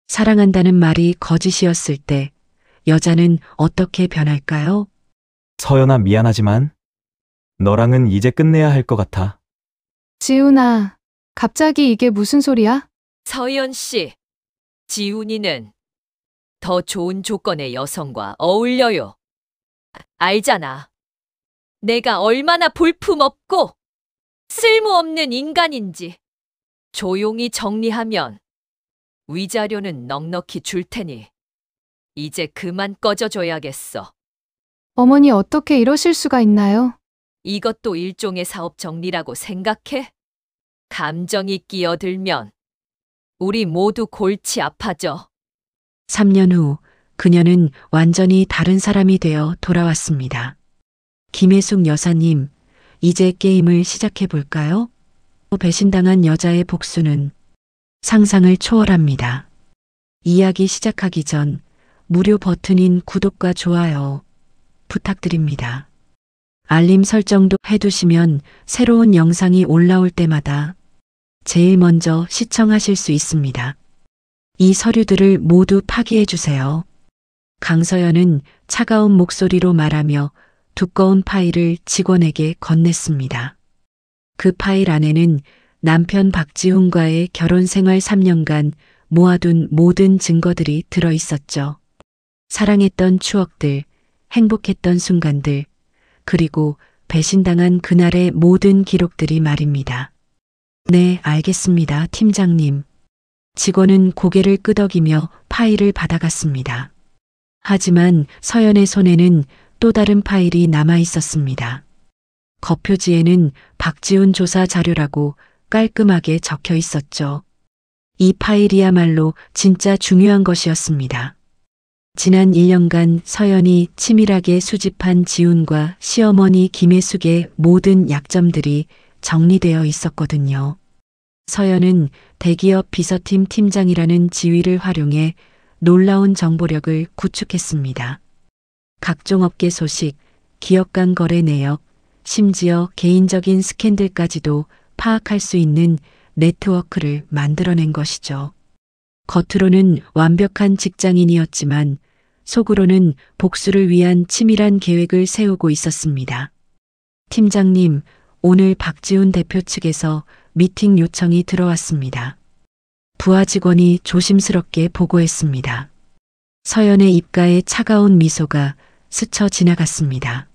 사랑한다는 말이 거짓이었을 때 여자는 어떻게 변할까요? 서연아, 미안하지만 너랑은 이제 끝내야 할 것 같아. 지훈아, 갑자기 이게 무슨 소리야? 서연 씨, 지훈이는 더 좋은 조건의 여성과 어울려요. 알잖아. 내가 얼마나 볼품없고 쓸모없는 인간인지. 조용히 정리하면 위자료는 넉넉히 줄 테니 이제 그만 꺼져줘야겠어. 어머니 어떻게 이러실 수가 있나요? 이것도 일종의 사업 정리라고 생각해? 감정이 끼어들면 우리 모두 골치 아파져. 3년 후 그녀는 완전히 다른 사람이 되어 돌아왔습니다. 김혜숙 여사님, 이제 게임을 시작해 볼까요? 배신당한 여자의 복수는 상상을 초월합니다. 이야기 시작하기 전 무료 버튼인 구독과 좋아요 부탁드립니다. 알림 설정도 해두시면 새로운 영상이 올라올 때마다 제일 먼저 시청하실 수 있습니다. 이 서류들을 모두 파기해 주세요. 강서연은 차가운 목소리로 말하며 두꺼운 파일을 직원에게 건넸습니다. 그 파일 안에는 남편 박지훈과의 결혼 생활 3년간 모아둔 모든 증거들이 들어 있었죠. 사랑했던 추억들, 행복했던 순간들, 그리고 배신당한 그날의 모든 기록들이 말입니다. 네, 알겠습니다, 팀장님. 직원은 고개를 끄덕이며 파일을 받아갔습니다. 하지만 서연의 손에는 또 다른 파일이 남아 있었습니다. 겉표지에는 박지훈 조사 자료라고 깔끔하게 적혀 있었죠. 이 파일이야말로 진짜 중요한 것이었습니다. 지난 1년간 서연이 치밀하게 수집한 지훈과 시어머니 김혜숙의 모든 약점들이 정리되어 있었거든요. 서연은 대기업 비서팀 팀장이라는 지위를 활용해 놀라운 정보력을 구축했습니다. 각종 업계 소식, 기업 간 거래 내역, 심지어 개인적인 스캔들까지도 파악할 수 있는 네트워크를 만들어낸 것이죠. 겉으로는 완벽한 직장인이었지만 속으로는 복수를 위한 치밀한 계획을 세우고 있었습니다. 팀장님, 오늘 박지훈 대표 측에서 미팅 요청이 들어왔습니다. 부하 직원이 조심스럽게 보고했습니다. 서연의 입가에 차가운 미소가 스쳐 지나갔습니다.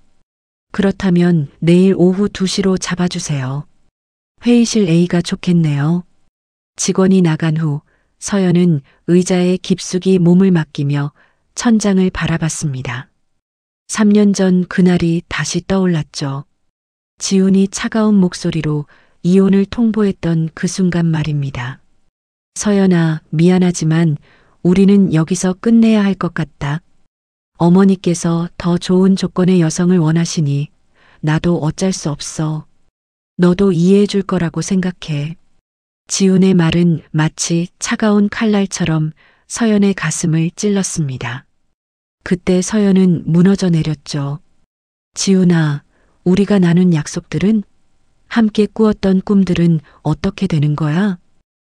그렇다면 내일 오후 2시로 잡아주세요. 회의실 A가 좋겠네요. 직원이 나간 후 서연은 의자에 깊숙이 몸을 맡기며 천장을 바라봤습니다. 3년 전 그날이 다시 떠올랐죠. 지훈이 차가운 목소리로 이혼을 통보했던 그 순간 말입니다. 서연아, 미안하지만 우리는 여기서 끝내야 할 것 같다. 어머니께서 더 좋은 조건의 여성을 원하시니 나도 어쩔 수 없어. 너도 이해해 줄 거라고 생각해. 지훈의 말은 마치 차가운 칼날처럼 서연의 가슴을 찔렀습니다. 그때 서연은 무너져 내렸죠. 지훈아, 우리가 나눈 약속들은? 함께 꾸었던 꿈들은 어떻게 되는 거야?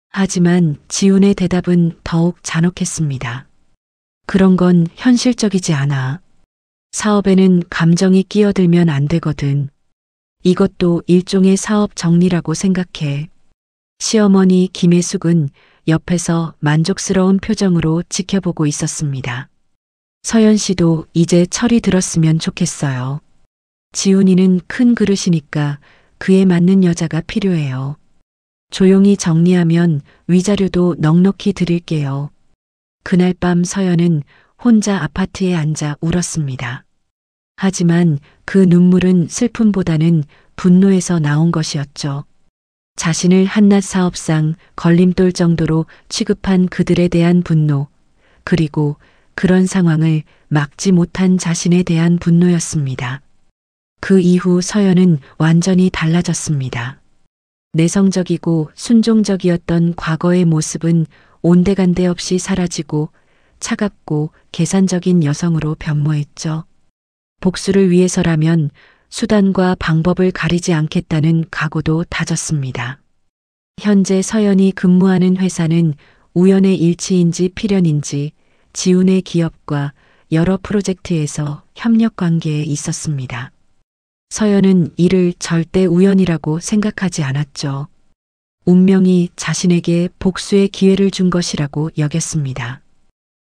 하지만 지훈의 대답은 더욱 잔혹했습니다. 그런 건 현실적이지 않아. 사업에는 감정이 끼어들면 안 되거든. 이것도 일종의 사업 정리라고 생각해. 시어머니 김혜숙은 옆에서 만족스러운 표정으로 지켜보고 있었습니다. 서연 씨도 이제 철이 들었으면 좋겠어요. 지훈이는 큰 그릇이니까 그에 맞는 여자가 필요해요. 조용히 정리하면 위자료도 넉넉히 드릴게요. 그날 밤 서연은 혼자 아파트에 앉아 울었습니다. 하지만 그 눈물은 슬픔보다는 분노에서 나온 것이었죠. 자신을 한낱 사업상 걸림돌 정도로 취급한 그들에 대한 분노, 그리고 그런 상황을 막지 못한 자신에 대한 분노였습니다. 그 이후 서연은 완전히 달라졌습니다. 내성적이고 순종적이었던 과거의 모습은 온데간데 없이 사라지고 차갑고 계산적인 여성으로 변모했죠. 복수를 위해서라면 수단과 방법을 가리지 않겠다는 각오도 다졌습니다. 현재 서연이 근무하는 회사는 우연의 일치인지 필연인지 지훈의 기업과 여러 프로젝트에서 협력 관계에 있었습니다. 서연은 이를 절대 우연이라고 생각하지 않았죠. 운명이 자신에게 복수의 기회를 준 것이라고 여겼습니다.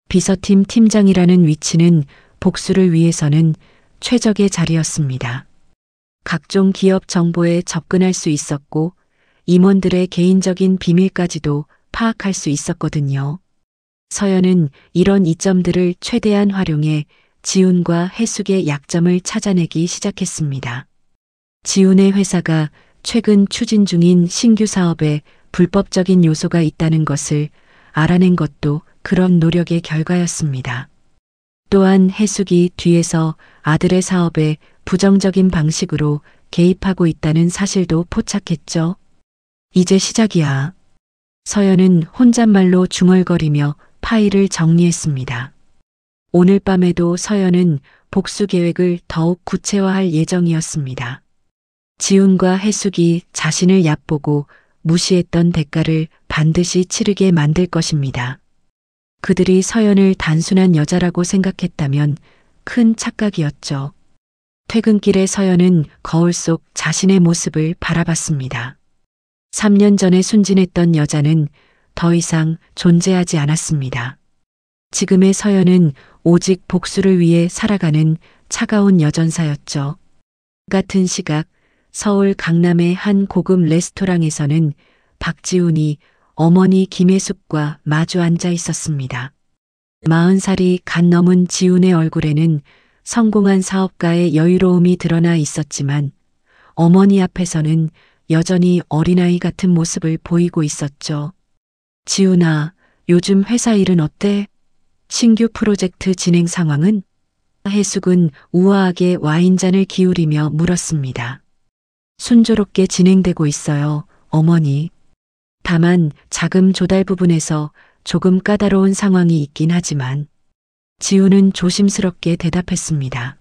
비서팀 팀장이라는 위치는 복수를 위해서는 최적의 자리였습니다. 각종 기업 정보에 접근할 수 있었고 임원들의 개인적인 비밀까지도 파악할 수 있었거든요. 서연은 이런 이점들을 최대한 활용해 지훈과 해숙의 약점을 찾아내기 시작했습니다. 지훈의 회사가 최근 추진 중인 신규 사업에 불법적인 요소가 있다는 것을 알아낸 것도 그런 노력의 결과였습니다. 또한 해숙이 뒤에서 아들의 사업에 부정적인 방식으로 개입하고 있다는 사실도 포착했죠. 이제 시작이야. 서연은 혼잣말로 중얼거리며 파일을 정리했습니다. 오늘 밤에도 서연은 복수 계획을 더욱 구체화할 예정이었습니다. 지훈과 해숙이 자신을 얕보고 무시했던 대가를 반드시 치르게 만들 것입니다. 그들이 서연을 단순한 여자라고 생각했다면 큰 착각이었죠. 퇴근길에 서연은 거울 속 자신의 모습을 바라봤습니다. 3년 전에 순진했던 여자는 더 이상 존재하지 않았습니다. 지금의 서연은 오직 복수를 위해 살아가는 차가운 여전사였죠. 같은 시각 서울 강남의 한 고급 레스토랑에서는 박지훈이 어머니 김혜숙과 마주 앉아 있었습니다. 40살이 갓 넘은 지훈의 얼굴에는 성공한 사업가의 여유로움이 드러나 있었지만 어머니 앞에서는 여전히 어린아이 같은 모습을 보이고 있었죠. 지훈아, 요즘 회사 일은 어때? 신규 프로젝트 진행 상황은? 해숙은 우아하게 와인잔을 기울이며 물었습니다. 순조롭게 진행되고 있어요, 어머니. 다만 자금 조달 부분에서 조금 까다로운 상황이 있긴 하지만 지훈은 조심스럽게 대답했습니다.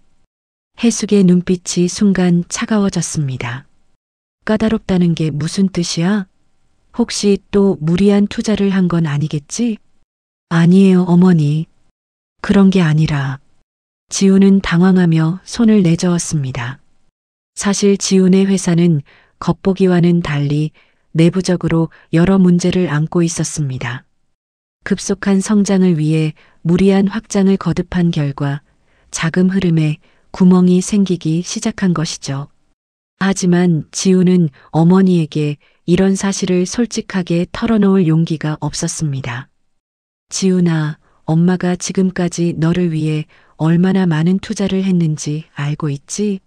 해숙의 눈빛이 순간 차가워졌습니다. 까다롭다는 게 무슨 뜻이야? 혹시 또 무리한 투자를 한 건 아니겠지? 아니에요, 어머니. 그런 게 아니라. 지훈은 당황하며 손을 내저었습니다. 사실 지훈의 회사는 겉보기와는 달리 내부적으로 여러 문제를 안고 있었습니다. 급속한 성장을 위해 무리한 확장을 거듭한 결과 자금 흐름에 구멍이 생기기 시작한 것이죠. 하지만 지훈은 어머니에게 이런 사실을 솔직하게 털어놓을 용기가 없었습니다. 지훈아, 엄마가 지금까지 너를 위해 얼마나 많은 투자를 했는지 알고 있지?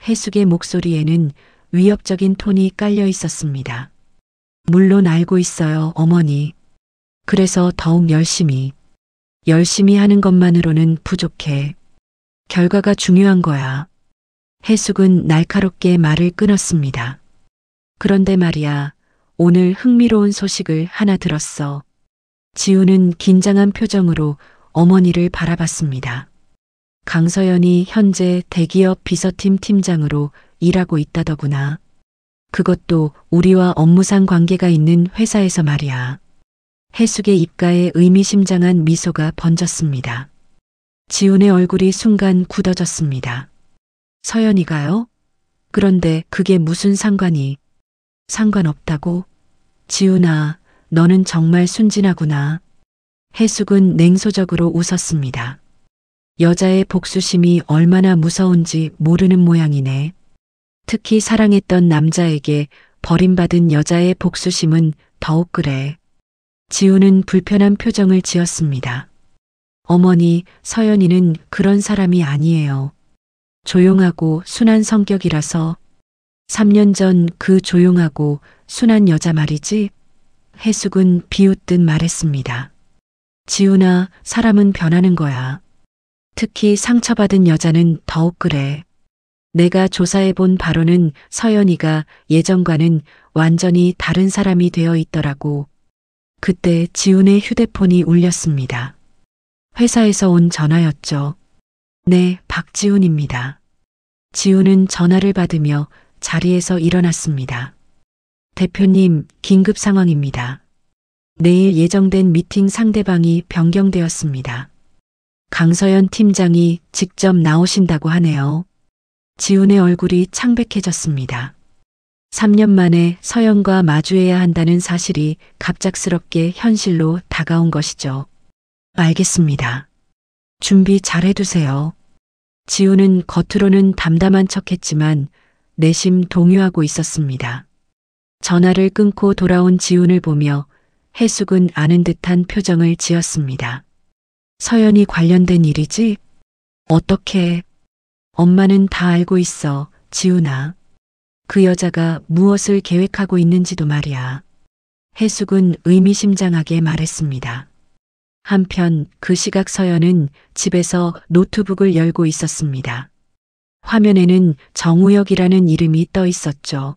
해숙의 목소리에는 위협적인 톤이 깔려 있었습니다. 물론 알고 있어요, 어머니. 그래서 더욱 열심히 하는 것만으로는 부족해. 결과가 중요한 거야. 해숙은 날카롭게 말을 끊었습니다. 그런데 말이야, 오늘 흥미로운 소식을 하나 들었어. 지훈은 긴장한 표정으로 어머니를 바라봤습니다. 강서연이 현재 대기업 비서팀 팀장으로 일하고 있다더구나. 그것도 우리와 업무상 관계가 있는 회사에서 말이야. 해숙의 입가에 의미심장한 미소가 번졌습니다. 지훈의 얼굴이 순간 굳어졌습니다. 서연이가요? 그런데 그게 무슨 상관이? 상관없다고? 지훈아, 너는 정말 순진하구나. 해숙은 냉소적으로 웃었습니다. 여자의 복수심이 얼마나 무서운지 모르는 모양이네. 특히 사랑했던 남자에게 버림받은 여자의 복수심은 더욱 그래. 지훈은 불편한 표정을 지었습니다. 어머니, 서연이는 그런 사람이 아니에요. 조용하고 순한 성격이라서 3년 전 그 조용하고 순한 여자 말이지? 해숙은 비웃듯 말했습니다. 지훈아, 사람은 변하는 거야. 특히 상처받은 여자는 더욱 그래. 내가 조사해 본 바로는 서연이가 예전과는 완전히 다른 사람이 되어 있더라고. 그때 지훈의 휴대폰이 울렸습니다. 회사에서 온 전화였죠. 네, 박지훈입니다. 지훈은 전화를 받으며 자리에서 일어났습니다. 대표님, 긴급 상황입니다. 내일 예정된 미팅 상대방이 변경되었습니다. 강서연 팀장이 직접 나오신다고 하네요. 지훈의 얼굴이 창백해졌습니다. 3년 만에 서연과 마주해야 한다는 사실이 갑작스럽게 현실로 다가온 것이죠. 알겠습니다. 준비 잘 해두세요. 지훈은 겉으로는 담담한 척했지만 내심 동요하고 있었습니다. 전화를 끊고 돌아온 지훈을 보며 해숙은 아는 듯한 표정을 지었습니다. 서연이 관련된 일이지? 어떻게? 엄마는 다 알고 있어, 지훈아. 그 여자가 무엇을 계획하고 있는지도 말이야. 해숙은 의미심장하게 말했습니다. 한편 그 시각 서연은 집에서 노트북을 열고 있었습니다. 화면에는 정우혁이라는 이름이 떠 있었죠.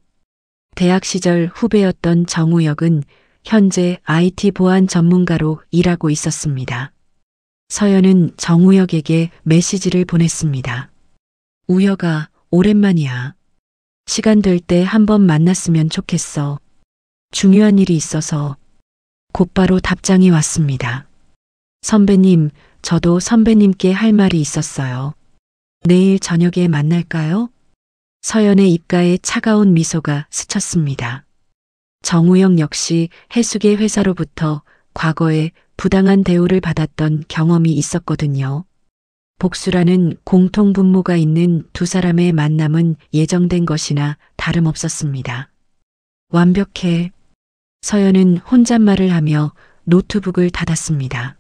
대학 시절 후배였던 정우혁은 현재 IT 보안 전문가로 일하고 있었습니다. 서연은 정우혁에게 메시지를 보냈습니다. 우혁아, 오랜만이야. 시간 될 때 한번 만났으면 좋겠어. 중요한 일이 있어서. 곧바로 답장이 왔습니다. 선배님, 저도 선배님께 할 말이 있었어요. 내일 저녁에 만날까요? 서연의 입가에 차가운 미소가 스쳤습니다. 정우영 역시 해숙의 회사로부터 과거에 부당한 대우를 받았던 경험이 있었거든요. 복수라는 공통 분모가 있는 두 사람의 만남은 예정된 것이나 다름없었습니다. 완벽해. 서연은 혼잣말을 하며 노트북을 닫았습니다.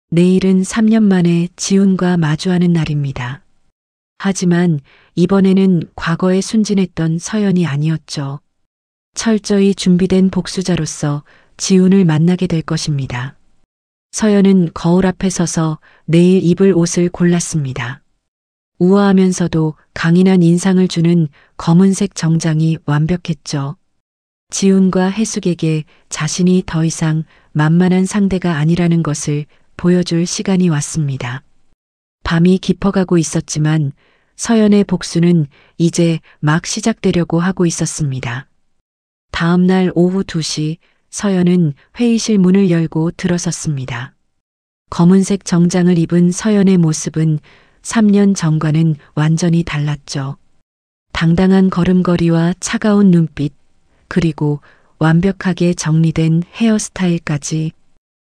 내일은 3년 만에 지훈과 마주하는 날입니다. 하지만 이번에는 과거에 순진했던 서연이 아니었죠. 철저히 준비된 복수자로서 지훈을 만나게 될 것입니다. 서연은 거울 앞에 서서 내일 입을 옷을 골랐습니다. 우아하면서도 강인한 인상을 주는 검은색 정장이 완벽했죠. 지훈과 해숙에게 자신이 더 이상 만만한 상대가 아니라는 것을 보여줄 시간이 왔습니다. 밤이 깊어가고 있었지만 서연의 복수는 이제 막 시작되려고 하고 있었습니다. 다음 날 오후 2시 서연은 회의실 문을 열고 들어섰습니다. 검은색 정장을 입은 서연의 모습은 3년 전과는 완전히 달랐죠. 당당한 걸음걸이와 차가운 눈빛, 그리고 완벽하게 정리된 헤어스타일까지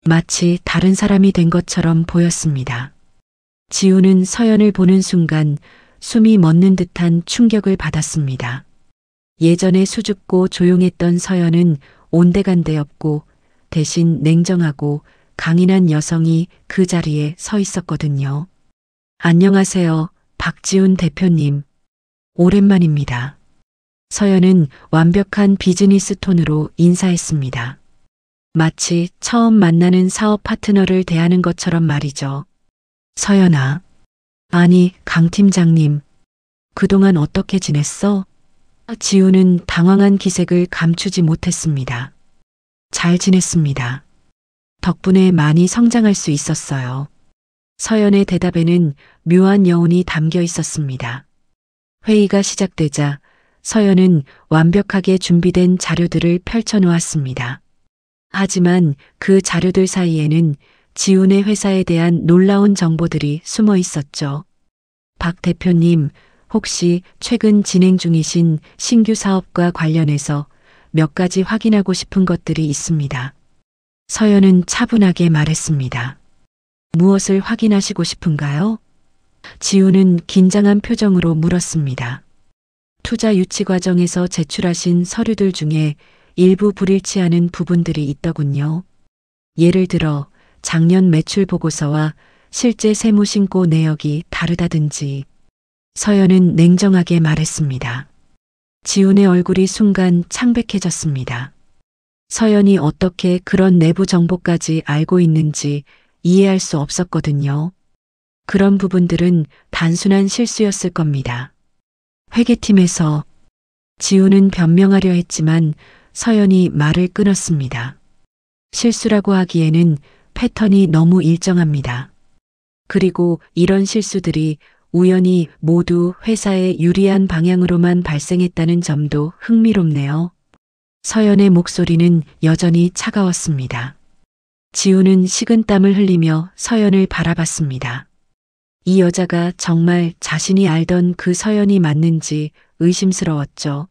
마치 다른 사람이 된 것처럼 보였습니다. 지훈은 서연을 보는 순간 숨이 멎는 듯한 충격을 받았습니다. 예전에 수줍고 조용했던 서연은 온데간데 없고 대신 냉정하고 강인한 여성이 그 자리에 서 있었거든요. 안녕하세요, 박지훈 대표님. 오랜만입니다. 서연은 완벽한 비즈니스 톤으로 인사했습니다. 마치 처음 만나는 사업 파트너를 대하는 것처럼 말이죠. 서연아. 아니, 강 팀장님. 그동안 어떻게 지냈어? 지훈은 당황한 기색을 감추지 못했습니다. 잘 지냈습니다. 덕분에 많이 성장할 수 있었어요. 서연의 대답에는 묘한 여운이 담겨 있었습니다. 회의가 시작되자 서연은 완벽하게 준비된 자료들을 펼쳐놓았습니다. 하지만 그 자료들 사이에는 지훈의 회사에 대한 놀라운 정보들이 숨어 있었죠. 박 대표님, 혹시 최근 진행 중이신 신규 사업과 관련해서 몇 가지 확인하고 싶은 것들이 있습니다. 서연은 차분하게 말했습니다. 무엇을 확인하시고 싶은가요? 지훈은 긴장한 표정으로 물었습니다. 투자 유치 과정에서 제출하신 서류들 중에 일부 불일치하는 부분들이 있더군요. 예를 들어 작년 매출 보고서와 실제 세무신고 내역이 다르다든지. 서연은 냉정하게 말했습니다. 지훈의 얼굴이 순간 창백해졌습니다. 서연이 어떻게 그런 내부 정보까지 알고 있는지 이해할 수 없었거든요. 그런 부분들은 단순한 실수였을 겁니다. 회계팀에서 지훈은 변명하려 했지만 서연이 말을 끊었습니다. 실수라고 하기에는 패턴이 너무 일정합니다. 그리고 이런 실수들이 우연히 모두 회사에 유리한 방향으로만 발생했다는 점도 흥미롭네요. 서연의 목소리는 여전히 차가웠습니다. 지우는 식은땀을 흘리며 서연을 바라봤습니다. 이 여자가 정말 자신이 알던 그 서연이 맞는지 의심스러웠죠.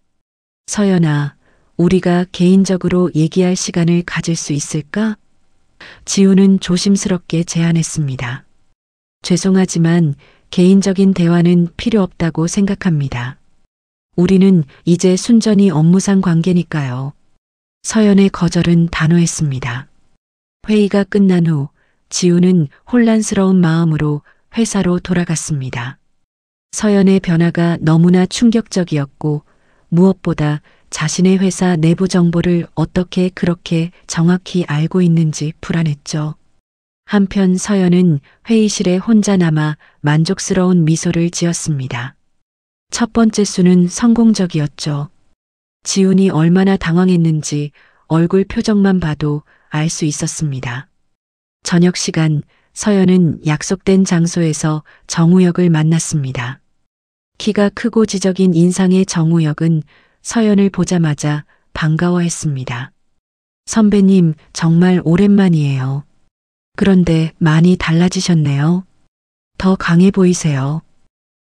서연아, 우리가 개인적으로 얘기할 시간을 가질 수 있을까? 지우는 조심스럽게 제안했습니다. 죄송하지만 개인적인 대화는 필요 없다고 생각합니다. 우리는 이제 순전히 업무상 관계니까요. 서연의 거절은 단호했습니다. 회의가 끝난 후 지우는 혼란스러운 마음으로 회사로 돌아갔습니다. 서연의 변화가 너무나 충격적이었고 무엇보다 자신의 회사 내부 정보를 어떻게 그렇게 정확히 알고 있는지 불안했죠. 한편 서연은 회의실에 혼자 남아 만족스러운 미소를 지었습니다. 첫 번째 수는 성공적이었죠. 지훈이 얼마나 당황했는지 얼굴 표정만 봐도 알 수 있었습니다. 저녁 시간 서연은 약속된 장소에서 정우혁을 만났습니다. 키가 크고 지적인 인상의 정우혁은 서연을 보자마자 반가워했습니다. 선배님, 정말 오랜만이에요. 그런데 많이 달라지셨네요. 더 강해 보이세요.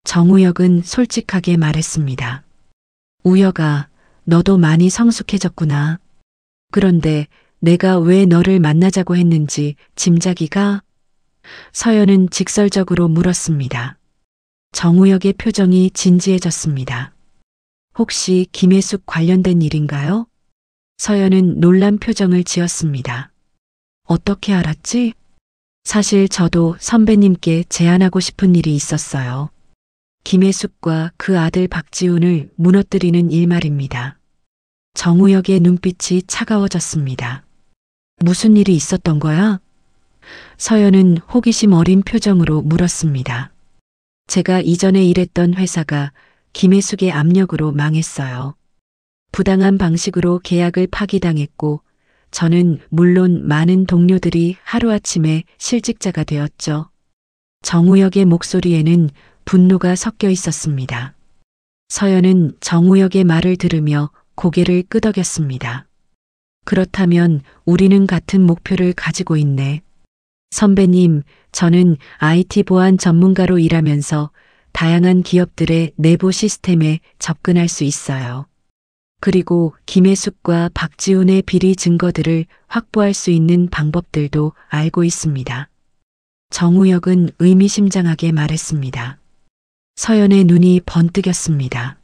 정우혁은 솔직하게 말했습니다. 우혁아, 너도 많이 성숙해졌구나. 그런데 내가 왜 너를 만나자고 했는지 짐작이 가? 서연은 직설적으로 물었습니다. 정우혁의 표정이 진지해졌습니다. 혹시 김혜숙 관련된 일인가요? 서연은 놀란 표정을 지었습니다. 어떻게 알았지? 사실 저도 선배님께 제안하고 싶은 일이 있었어요. 김혜숙과 그 아들 박지훈을 무너뜨리는 일 말입니다. 정우혁의 눈빛이 차가워졌습니다. 무슨 일이 있었던 거야? 서연은 호기심 어린 표정으로 물었습니다. 제가 이전에 일했던 회사가 김혜숙의 압력으로 망했어요. 부당한 방식으로 계약을 파기당했고 저는 물론 많은 동료들이 하루아침에 실직자가 되었죠. 정우혁의 목소리에는 분노가 섞여 있었습니다. 서연은 정우혁의 말을 들으며 고개를 끄덕였습니다. 그렇다면 우리는 같은 목표를 가지고 있네. 선배님, 저는 IT 보안 전문가로 일하면서 다양한 기업들의 내부 시스템에 접근할 수 있어요. 그리고 김혜숙과 박지훈의 비리 증거들을 확보할 수 있는 방법들도 알고 있습니다. 정우혁은 의미심장하게 말했습니다. 서연의 눈이 번뜩였습니다.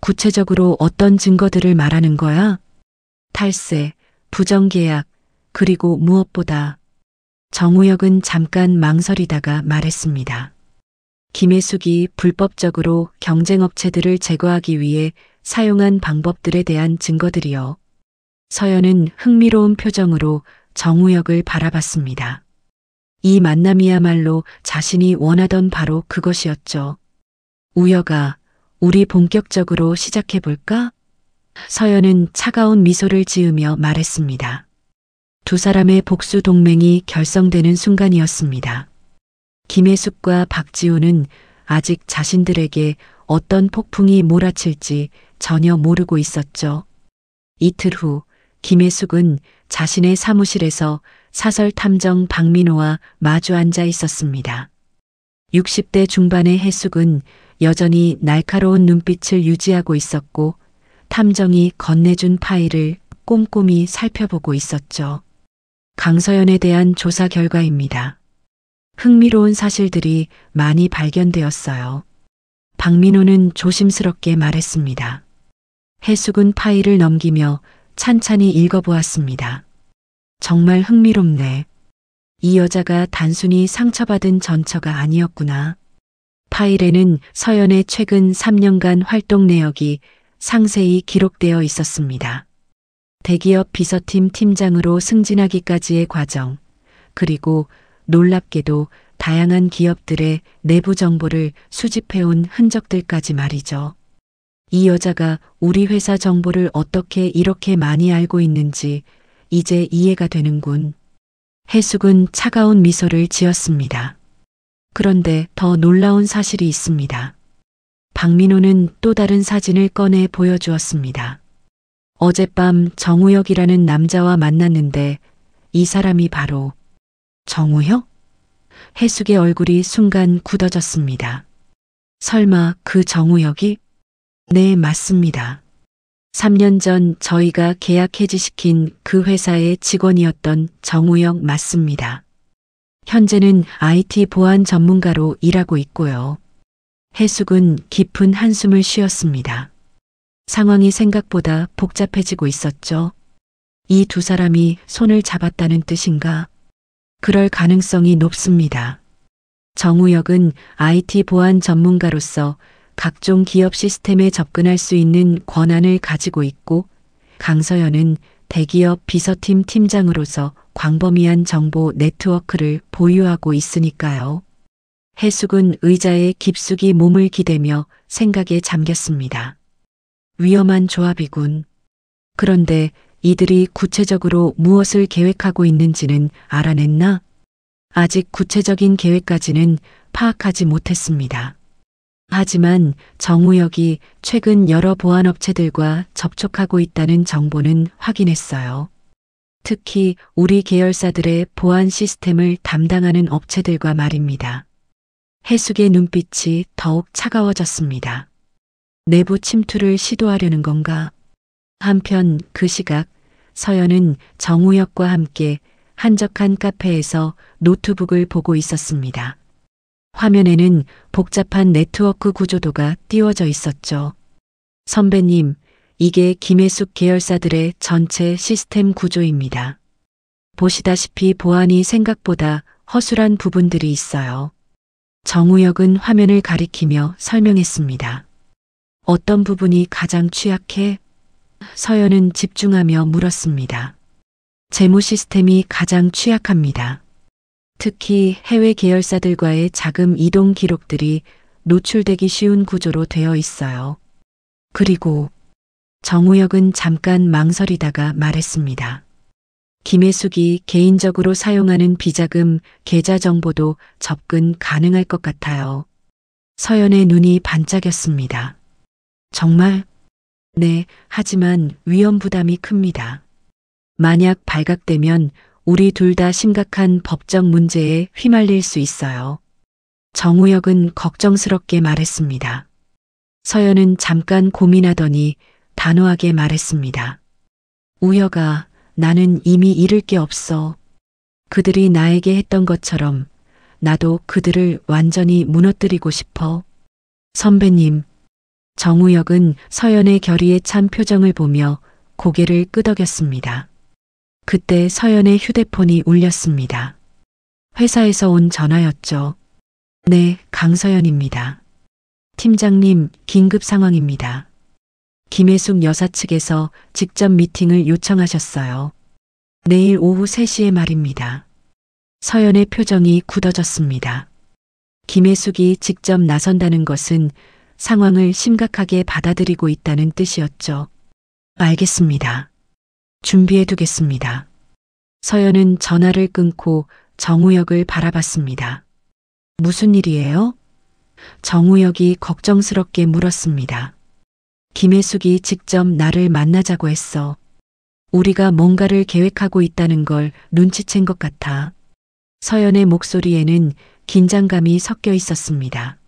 구체적으로 어떤 증거들을 말하는 거야? 탈세, 부정계약, 그리고 무엇보다 정우혁은 잠깐 망설이다가 말했습니다. 김혜숙이 불법적으로 경쟁업체들을 제거하기 위해 사용한 방법들에 대한 증거들이요. 서연은 흥미로운 표정으로 정우혁을 바라봤습니다. 이 만남이야말로 자신이 원하던 바로 그것이었죠. 우혁아, 우리 본격적으로 시작해볼까? 서연은 차가운 미소를 지으며 말했습니다. 두 사람의 복수 동맹이 결성되는 순간이었습니다. 김혜숙과 박지훈은 아직 자신들에게 어떤 폭풍이 몰아칠지 전혀 모르고 있었죠. 이틀 후 김혜숙은 자신의 사무실에서 사설 탐정 박민호와 마주 앉아 있었습니다. 60대 중반의 혜숙은 여전히 날카로운 눈빛을 유지하고 있었고 탐정이 건네준 파일을 꼼꼼히 살펴보고 있었죠. 강서연에 대한 조사 결과입니다. 흥미로운 사실들이 많이 발견되었어요. 박민호는 조심스럽게 말했습니다. 혜숙은 파일을 넘기며 찬찬히 읽어보았습니다. 정말 흥미롭네. 이 여자가 단순히 상처받은 전처가 아니었구나. 파일에는 서연의 최근 3년간 활동 내역이 상세히 기록되어 있었습니다. 대기업 비서팀 팀장으로 승진하기까지의 과정, 그리고 놀랍게도 다양한 기업들의 내부 정보를 수집해온 흔적들까지 말이죠. 이 여자가 우리 회사 정보를 어떻게 이렇게 많이 알고 있는지 이제 이해가 되는군. 혜숙은 차가운 미소를 지었습니다. 그런데 더 놀라운 사실이 있습니다. 박민호는 또 다른 사진을 꺼내 보여주었습니다. 어젯밤 정우혁이라는 남자와 만났는데 이 사람이 바로 정우혁? 해숙의 얼굴이 순간 굳어졌습니다. 설마 그 정우혁이? 네, 맞습니다. 3년 전 저희가 계약 해지시킨 그 회사의 직원이었던 정우혁 맞습니다. 현재는 IT 보안 전문가로 일하고 있고요. 해숙은 깊은 한숨을 쉬었습니다. 상황이 생각보다 복잡해지고 있었죠. 이 두 사람이 손을 잡았다는 뜻인가? 그럴 가능성이 높습니다. 정우혁은 IT 보안 전문가로서 각종 기업 시스템에 접근할 수 있는 권한을 가지고 있고, 강서연은 대기업 비서팀 팀장으로서 광범위한 정보 네트워크를 보유하고 있으니까요. 해숙은 의자에 깊숙이 몸을 기대며 생각에 잠겼습니다. 위험한 조합이군. 그런데 이들이 구체적으로 무엇을 계획하고 있는지는 알아냈나? 아직 구체적인 계획까지는 파악하지 못했습니다. 하지만 정우혁이 최근 여러 보안업체들과 접촉하고 있다는 정보는 확인했어요. 특히 우리 계열사들의 보안 시스템을 담당하는 업체들과 말입니다. 해숙의 눈빛이 더욱 차가워졌습니다. 내부 침투를 시도하려는 건가? 한편 그 시각 서연은 정우혁과 함께 한적한 카페에서 노트북을 보고 있었습니다. 화면에는 복잡한 네트워크 구조도가 띄워져 있었죠. 선배님, 이게 김혜숙 계열사들의 전체 시스템 구조입니다. 보시다시피 보안이 생각보다 허술한 부분들이 있어요. 정우혁은 화면을 가리키며 설명했습니다. 어떤 부분이 가장 취약해? 서연은 집중하며 물었습니다. 재무 시스템이 가장 취약합니다. 특히 해외 계열사들과의 자금 이동 기록들이 노출되기 쉬운 구조로 되어 있어요. 그리고 정우혁은 잠깐 망설이다가 말했습니다. 김혜숙이 개인적으로 사용하는 비자금 계좌 정보도 접근 가능할 것 같아요. 서연의 눈이 반짝였습니다. 정말? 네, 하지만 위험 부담이 큽니다. 만약 발각되면 우리 둘 다 심각한 법적 문제에 휘말릴 수 있어요. 정우혁은 걱정스럽게 말했습니다. 서연은 잠깐 고민하더니 단호하게 말했습니다. 우혁아, 나는 이미 잃을 게 없어. 그들이 나에게 했던 것처럼 나도 그들을 완전히 무너뜨리고 싶어. 선배님, 정우혁은 서연의 결의에 찬 표정을 보며 고개를 끄덕였습니다. 그때 서연의 휴대폰이 울렸습니다. 회사에서 온 전화였죠. 네, 강서연입니다. 팀장님, 긴급 상황입니다. 김혜숙 여사 측에서 직접 미팅을 요청하셨어요. 내일 오후 3시에 말입니다. 서연의 표정이 굳어졌습니다. 김혜숙이 직접 나선다는 것은 상황을 심각하게 받아들이고 있다는 뜻이었죠. 알겠습니다. 준비해 두겠습니다. 서연은 전화를 끊고 정우혁을 바라봤습니다. 무슨 일이에요? 정우혁이 걱정스럽게 물었습니다. 김혜숙이 직접 나를 만나자고 했어. 우리가 뭔가를 계획하고 있다는 걸 눈치챈 것 같아. 서연의 목소리에는 긴장감이 섞여 있었습니다.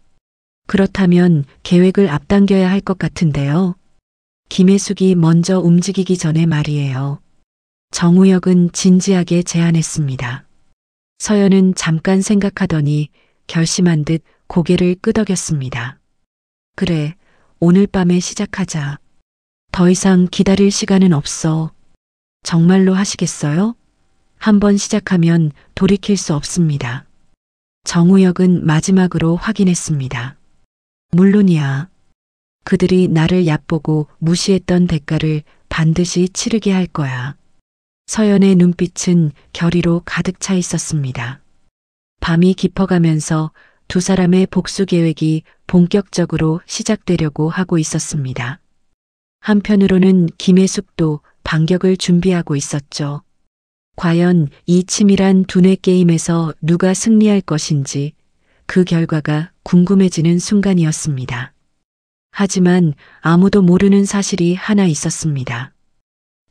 그렇다면 계획을 앞당겨야 할 것 같은데요. 김혜숙이 먼저 움직이기 전에 말이에요. 정우혁은 진지하게 제안했습니다. 서연은 잠깐 생각하더니 결심한 듯 고개를 끄덕였습니다. 그래, 오늘 밤에 시작하자. 더 이상 기다릴 시간은 없어. 정말로 하시겠어요? 한번 시작하면 돌이킬 수 없습니다. 정우혁은 마지막으로 확인했습니다. 물론이야. 그들이 나를 얕보고 무시했던 대가를 반드시 치르게 할 거야. 서연의 눈빛은 결의로 가득 차 있었습니다. 밤이 깊어가면서 두 사람의 복수 계획이 본격적으로 시작되려고 하고 있었습니다. 한편으로는 김혜숙도 반격을 준비하고 있었죠. 과연 이 치밀한 두뇌 게임에서 누가 승리할 것인지 그 결과가 궁금해지는 순간이었습니다. 하지만 아무도 모르는 사실이 하나 있었습니다.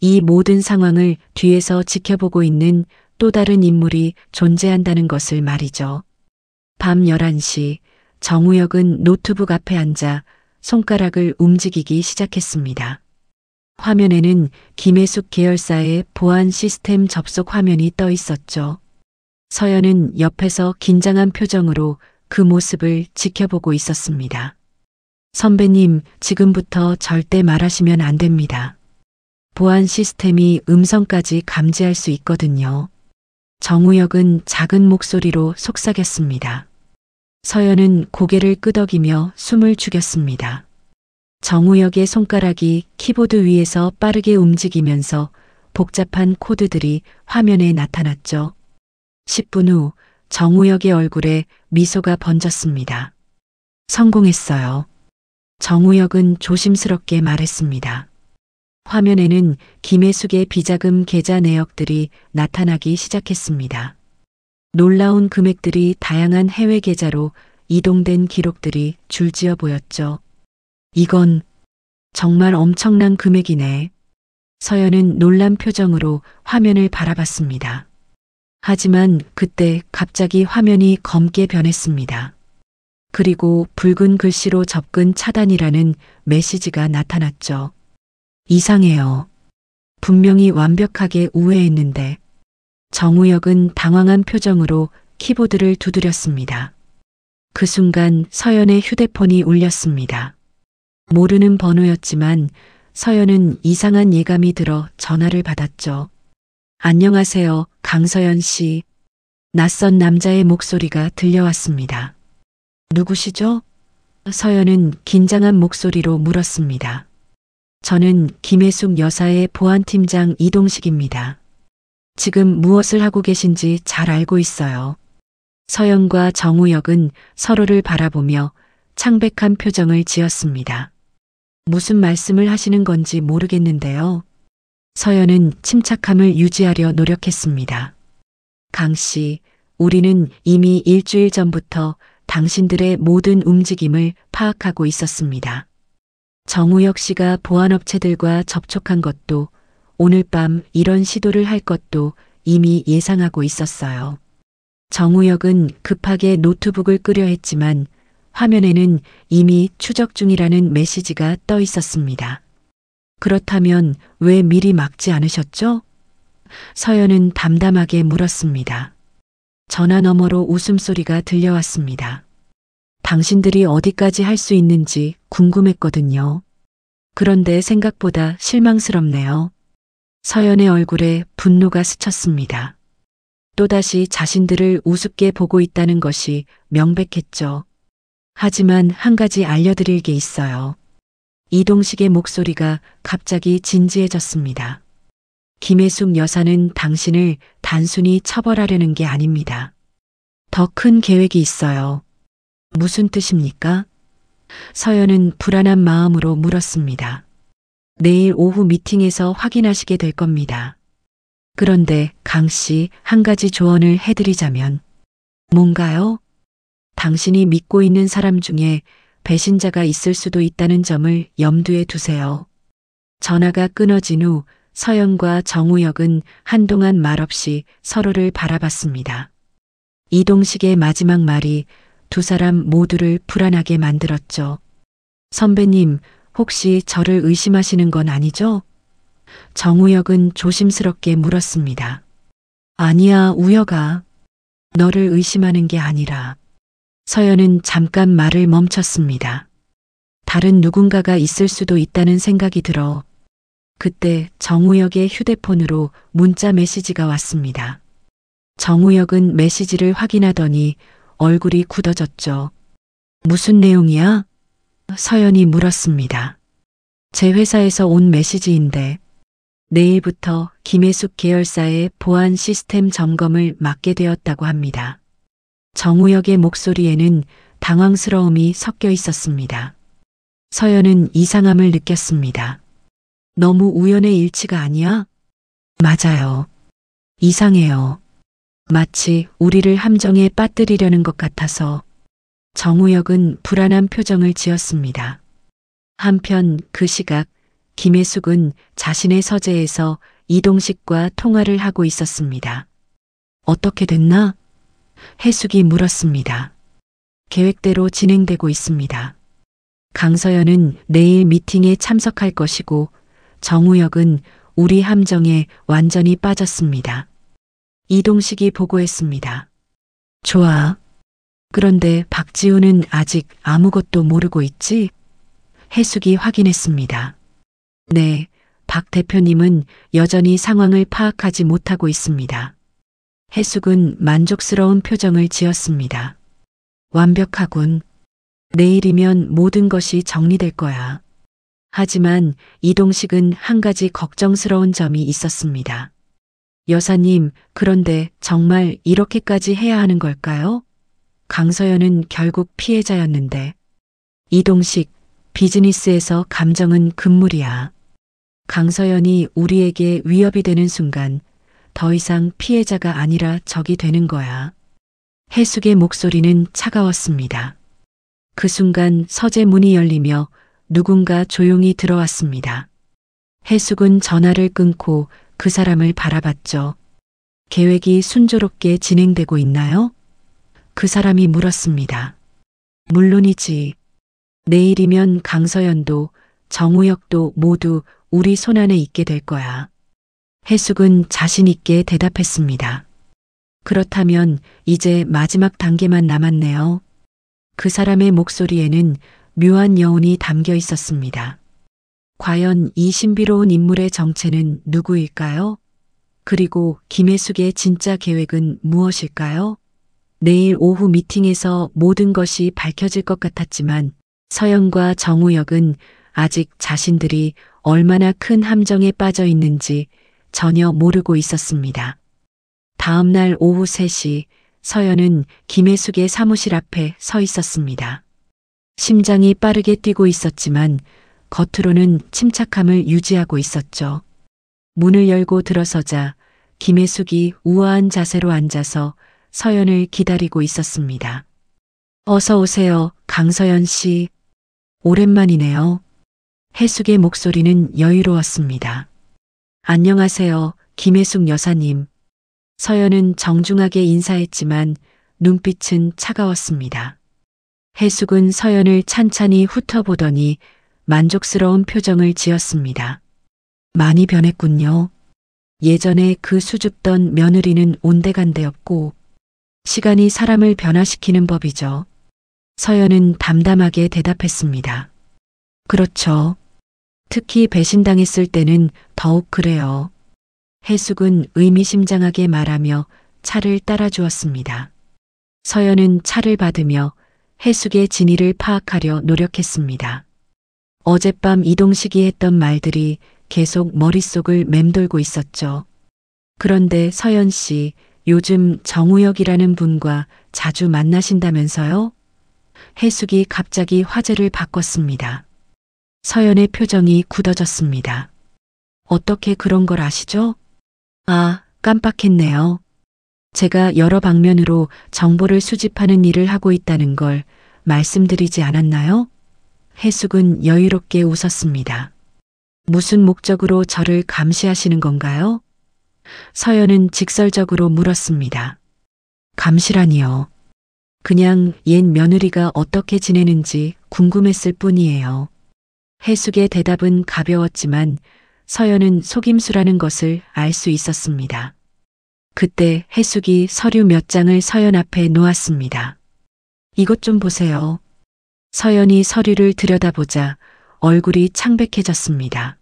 이 모든 상황을 뒤에서 지켜보고 있는 또 다른 인물이 존재한다는 것을 말이죠. 밤 11시 정우혁은 노트북 앞에 앉아 손가락을 움직이기 시작했습니다. 화면에는 김혜숙 계열사의 보안 시스템 접속 화면이 떠 있었죠. 서연은 옆에서 긴장한 표정으로 그 모습을 지켜보고 있었습니다. 선배님, 지금부터 절대 말하시면 안 됩니다. 보안 시스템이 음성까지 감지할 수 있거든요. 정우혁은 작은 목소리로 속삭였습니다. 서연은 고개를 끄덕이며 숨을 죽였습니다. 정우혁의 손가락이 키보드 위에서 빠르게 움직이면서 복잡한 코드들이 화면에 나타났죠. 10분 후 정우혁의 얼굴에 미소가 번졌습니다. 성공했어요. 정우혁은 조심스럽게 말했습니다. 화면에는 김혜숙의 비자금 계좌 내역들이 나타나기 시작했습니다. 놀라운 금액들이 다양한 해외 계좌로 이동된 기록들이 줄지어 보였죠. 이건 정말 엄청난 금액이네. 서연은 놀란 표정으로 화면을 바라봤습니다. 하지만 그때 갑자기 화면이 검게 변했습니다. 그리고 붉은 글씨로 접근 차단이라는 메시지가 나타났죠. 이상해요. 분명히 완벽하게 우회했는데. 정우혁은 당황한 표정으로 키보드를 두드렸습니다. 그 순간 서연의 휴대폰이 울렸습니다. 모르는 번호였지만 서연은 이상한 예감이 들어 전화를 받았죠. 안녕하세요, 강서연 씨. 낯선 남자의 목소리가 들려왔습니다. 누구시죠? 서연은 긴장한 목소리로 물었습니다. 저는 김혜숙 여사의 보안팀장 이동식입니다. 지금 무엇을 하고 계신지 잘 알고 있어요. 서연과 정우혁은 서로를 바라보며 창백한 표정을 지었습니다. 무슨 말씀을 하시는 건지 모르겠는데요. 서연은 침착함을 유지하려 노력했습니다. 강 씨, 우리는 이미 일주일 전부터 당신들의 모든 움직임을 파악하고 있었습니다. 정우혁 씨가 보안업체들과 접촉한 것도 오늘 밤 이런 시도를 할 것도 이미 예상하고 있었어요. 정우혁은 급하게 노트북을 끄려 했지만 화면에는 이미 추적 중이라는 메시지가 떠 있었습니다. 그렇다면 왜 미리 막지 않으셨죠? 서연은 담담하게 물었습니다. 전화 너머로 웃음소리가 들려왔습니다. 당신들이 어디까지 할 수 있는지 궁금했거든요. 그런데 생각보다 실망스럽네요. 서연의 얼굴에 분노가 스쳤습니다. 또다시 자신들을 우습게 보고 있다는 것이 명백했죠. 하지만 한 가지 알려드릴 게 있어요. 이동식의 목소리가 갑자기 진지해졌습니다. 김혜숙 여사는 당신을 단순히 처벌하려는 게 아닙니다. 더 큰 계획이 있어요. 무슨 뜻입니까? 서연은 불안한 마음으로 물었습니다. 내일 오후 미팅에서 확인하시게 될 겁니다. 그런데 강 씨, 한 가지 조언을 해드리자면. 뭔가요? 당신이 믿고 있는 사람 중에 배신자가 있을 수도 있다는 점을 염두에 두세요. 전화가 끊어진 후 서연과 정우혁은 한동안 말없이 서로를 바라봤습니다. 이동식의 마지막 말이 두 사람 모두를 불안하게 만들었죠. 선배님, 혹시 저를 의심하시는 건 아니죠? 정우혁은 조심스럽게 물었습니다. 아니야, 우혁아. 너를 의심하는 게 아니라. 서연은 잠깐 말을 멈췄습니다. 다른 누군가가 있을 수도 있다는 생각이 들어. 그때 정우혁의 휴대폰으로 문자 메시지가 왔습니다. 정우혁은 메시지를 확인하더니 얼굴이 굳어졌죠. 무슨 내용이야? 서연이 물었습니다. 제 회사에서 온 메시지인데 내일부터 김혜숙 계열사의 보안 시스템 점검을 맡게 되었다고 합니다. 정우혁의 목소리에는 당황스러움이 섞여 있었습니다. 서연은 이상함을 느꼈습니다. 너무 우연의 일치가 아니야? 맞아요. 이상해요. 마치 우리를 함정에 빠뜨리려는 것 같아서. 정우혁은 불안한 표정을 지었습니다. 한편 그 시각 김혜숙은 자신의 서재에서 이동식과 통화를 하고 있었습니다. 어떻게 됐나? 혜숙이 물었습니다. 계획대로 진행되고 있습니다. 강서연은 내일 미팅에 참석할 것이고 정우혁은 우리 함정에 완전히 빠졌습니다. 이동식이 보고했습니다. 좋아. 그런데 박지우는 아직 아무것도 모르고 있지? 혜숙이 확인했습니다. 네, 박 대표님은 여전히 상황을 파악하지 못하고 있습니다. 혜숙은 만족스러운 표정을 지었습니다. 완벽하군. 내일이면 모든 것이 정리될 거야. 하지만 이동식은 한 가지 걱정스러운 점이 있었습니다. 여사님, 그런데 정말 이렇게까지 해야 하는 걸까요? 강서연은 결국 피해자였는데. 이동식, 비즈니스에서 감정은 금물이야. 강서연이 우리에게 위협이 되는 순간 더 이상 피해자가 아니라 적이 되는 거야. 혜숙의 목소리는 차가웠습니다. 그 순간 서재 문이 열리며 누군가 조용히 들어왔습니다. 혜숙은 전화를 끊고 그 사람을 바라봤죠. 계획이 순조롭게 진행되고 있나요? 그 사람이 물었습니다. 물론이지. 내일이면 강서연도 정우혁도 모두 우리 손안에 있게 될 거야. 혜숙은 자신 있게 대답했습니다. 그렇다면 이제 마지막 단계만 남았네요. 그 사람의 목소리에는 묘한 여운이 담겨 있었습니다. 과연 이 신비로운 인물의 정체는 누구일까요? 그리고 김혜숙의 진짜 계획은 무엇일까요? 내일 오후 미팅에서 모든 것이 밝혀질 것 같았지만 서연과 정우혁은 아직 자신들이 얼마나 큰 함정에 빠져 있는지 전혀 모르고 있었습니다. 다음 날 오후 3시 서연은 김혜숙의 사무실 앞에 서 있었습니다. 심장이 빠르게 뛰고 있었지만 겉으로는 침착함을 유지하고 있었죠. 문을 열고 들어서자 김혜숙이 우아한 자세로 앉아서 서연을 기다리고 있었습니다. 어서 오세요, 강서연 씨. 오랜만이네요. 혜숙의 목소리는 여유로웠습니다. 안녕하세요, 김혜숙 여사님. 서연은 정중하게 인사했지만 눈빛은 차가웠습니다. 혜숙은 서연을 찬찬히 훑어보더니 만족스러운 표정을 지었습니다. 많이 변했군요. 예전에 그 수줍던 며느리는 온데간데였고 시간이 사람을 변화시키는 법이죠. 서연은 담담하게 대답했습니다. 그렇죠. 특히 배신당했을 때는 더욱 그래요. 혜숙은 의미심장하게 말하며 차를 따라주었습니다. 서연은 차를 받으며 혜숙의 진위를 파악하려 노력했습니다. 어젯밤 이동식이 했던 말들이 계속 머릿속을 맴돌고 있었죠. 그런데 서연 씨, 요즘 정우혁이라는 분과 자주 만나신다면서요? 혜숙이 갑자기 화제를 바꿨습니다. 서연의 표정이 굳어졌습니다. 어떻게 그런 걸 아시죠? 아, 깜빡했네요. 제가 여러 방면으로 정보를 수집하는 일을 하고 있다는 걸 말씀드리지 않았나요? 혜숙은 여유롭게 웃었습니다. 무슨 목적으로 저를 감시하시는 건가요? 서연은 직설적으로 물었습니다. 감시라니요. 그냥 옛 며느리가 어떻게 지내는지 궁금했을 뿐이에요. 혜숙의 대답은 가벼웠지만 서연은 속임수라는 것을 알 수 있었습니다. 그때 혜숙이 서류 몇 장을 서연 앞에 놓았습니다. 이것 좀 보세요. 서연이 서류를 들여다보자 얼굴이 창백해졌습니다.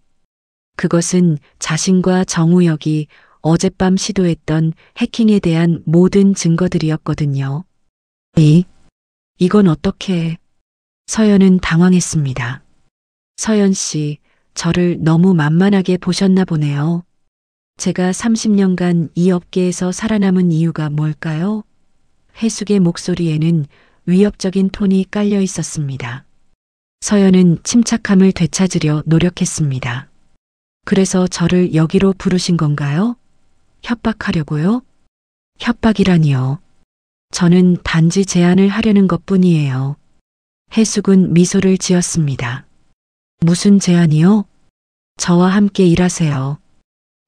그것은 자신과 정우혁이 어젯밤 시도했던 해킹에 대한 모든 증거들이었거든요. 이건 어떻게? 서연은 당황했습니다. 서연 씨, 저를 너무 만만하게 보셨나 보네요. 제가 30년간 이 업계에서 살아남은 이유가 뭘까요? 혜숙의 목소리에는 위협적인 톤이 깔려 있었습니다. 서연은 침착함을 되찾으려 노력했습니다. 그래서 저를 여기로 부르신 건가요? 협박하려고요? 협박이라니요. 저는 단지 제안을 하려는 것뿐이에요. 혜숙은 미소를 지었습니다. 무슨 제안이요? 저와 함께 일하세요.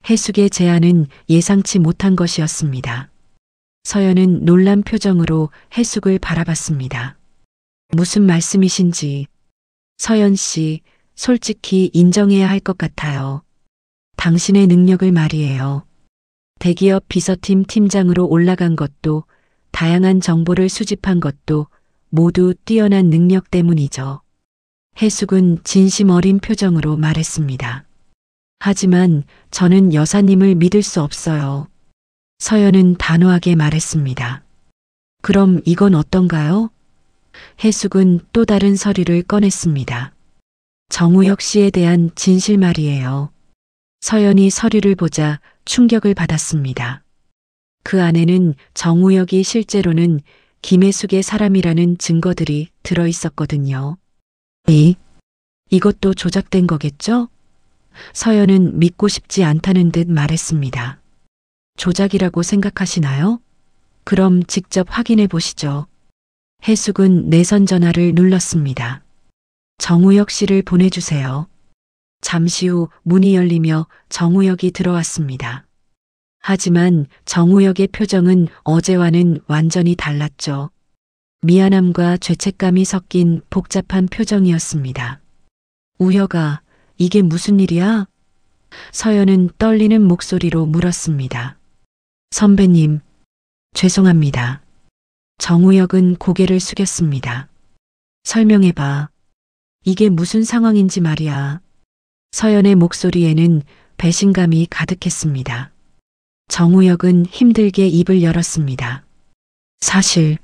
해숙의 제안은 예상치 못한 것이었습니다. 서연은 놀란 표정으로 해숙을 바라봤습니다. 무슨 말씀이신지. 서연 씨, 솔직히 인정해야 할 것 같아요. 당신의 능력을 말이에요. 대기업 비서팀 팀장으로 올라간 것도, 다양한 정보를 수집한 것도 모두 뛰어난 능력 때문이죠. 해숙은 진심 어린 표정으로 말했습니다. 하지만 저는 여사님을 믿을 수 없어요. 서연은 단호하게 말했습니다. 그럼 이건 어떤가요? 해숙은 또 다른 서류를 꺼냈습니다. 정우혁 씨에 대한 진실 말이에요. 서연이 서류를 보자 충격을 받았습니다. 그 안에는 정우혁이 실제로는 김혜숙의 사람이라는 증거들이 들어 있었거든요. 이것도 조작된 거겠죠? 서연은 믿고 싶지 않다는 듯 말했습니다. 조작이라고 생각하시나요? 그럼 직접 확인해 보시죠. 해숙은 내선 전화를 눌렀습니다. 정우혁 씨를 보내주세요. 잠시 후 문이 열리며 정우혁이 들어왔습니다. 하지만 정우혁의 표정은 어제와는 완전히 달랐죠. 미안함과 죄책감이 섞인 복잡한 표정이었습니다. 우혁아, 이게 무슨 일이야? 서연은 떨리는 목소리로 물었습니다. 선배님, 죄송합니다. 정우혁은 고개를 숙였습니다. 설명해봐. 이게 무슨 상황인지 말이야. 서연의 목소리에는 배신감이 가득했습니다. 정우혁은 힘들게 입을 열었습니다. 사실,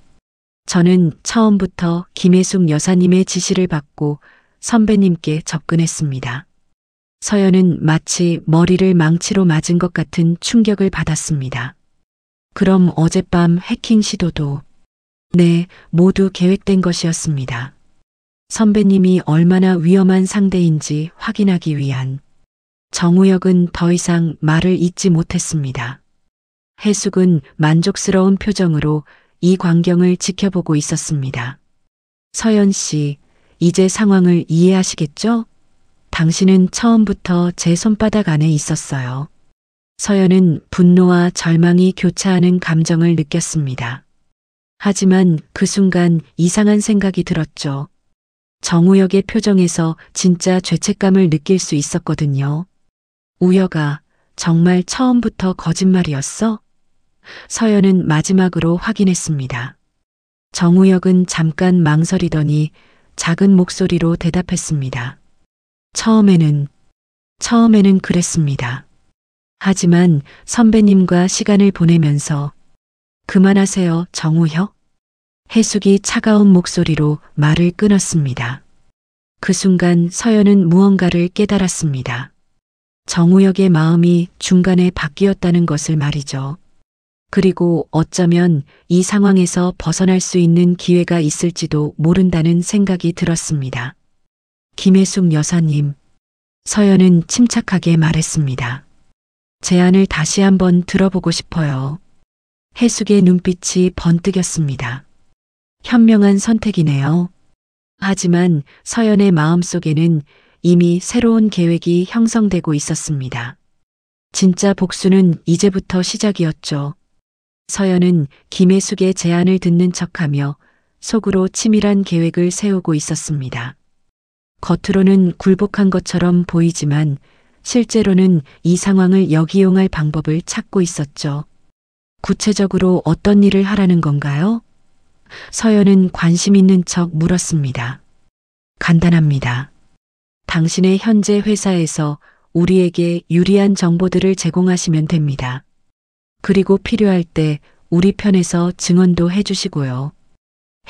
저는 처음부터 김혜숙 여사님의 지시를 받고 선배님께 접근했습니다. 서연은 마치 머리를 망치로 맞은 것 같은 충격을 받았습니다. 그럼 어젯밤 해킹 시도도? 네, 모두 계획된 것이었습니다. 선배님이 얼마나 위험한 상대인지 확인하기 위한. 정우혁은 더 이상 말을 잇지 못했습니다. 해숙은 만족스러운 표정으로 이 광경을 지켜보고 있었습니다. 서연 씨, 이제 상황을 이해하시겠죠? 당신은 처음부터 제 손바닥 안에 있었어요. 서연은 분노와 절망이 교차하는 감정을 느꼈습니다. 하지만 그 순간 이상한 생각이 들었죠. 정우혁의 표정에서 진짜 죄책감을 느낄 수 있었거든요. 우혁아, 정말 처음부터 거짓말이었어? 서연은 마지막으로 확인했습니다. 정우혁은 잠깐 망설이더니 작은 목소리로 대답했습니다. 처음에는 그랬습니다. 하지만 선배님과 시간을 보내면서 그만하세요, 정우혁. 해숙이 차가운 목소리로 말을 끊었습니다. 그 순간 서연은 무언가를 깨달았습니다. 정우혁의 마음이 중간에 바뀌었다는 것을 말이죠. 그리고 어쩌면 이 상황에서 벗어날 수 있는 기회가 있을지도 모른다는 생각이 들었습니다. 김혜숙 여사님, 서연은 침착하게 말했습니다. 제안을 다시 한번 들어보고 싶어요. 해숙의 눈빛이 번뜩였습니다. 현명한 선택이네요. 하지만 서연의 마음속에는 이미 새로운 계획이 형성되고 있었습니다. 진짜 복수는 이제부터 시작이었죠. 서연은 김혜숙의 제안을 듣는 척하며 속으로 치밀한 계획을 세우고 있었습니다. 겉으로는 굴복한 것처럼 보이지만 실제로는 이 상황을 역이용할 방법을 찾고 있었죠. 구체적으로 어떤 일을 하라는 건가요? 서연은 관심 있는 척 물었습니다. 간단합니다. 당신의 현재 회사에서 우리에게 유리한 정보들을 제공하시면 됩니다. 그리고 필요할 때 우리 편에서 증언도 해주시고요.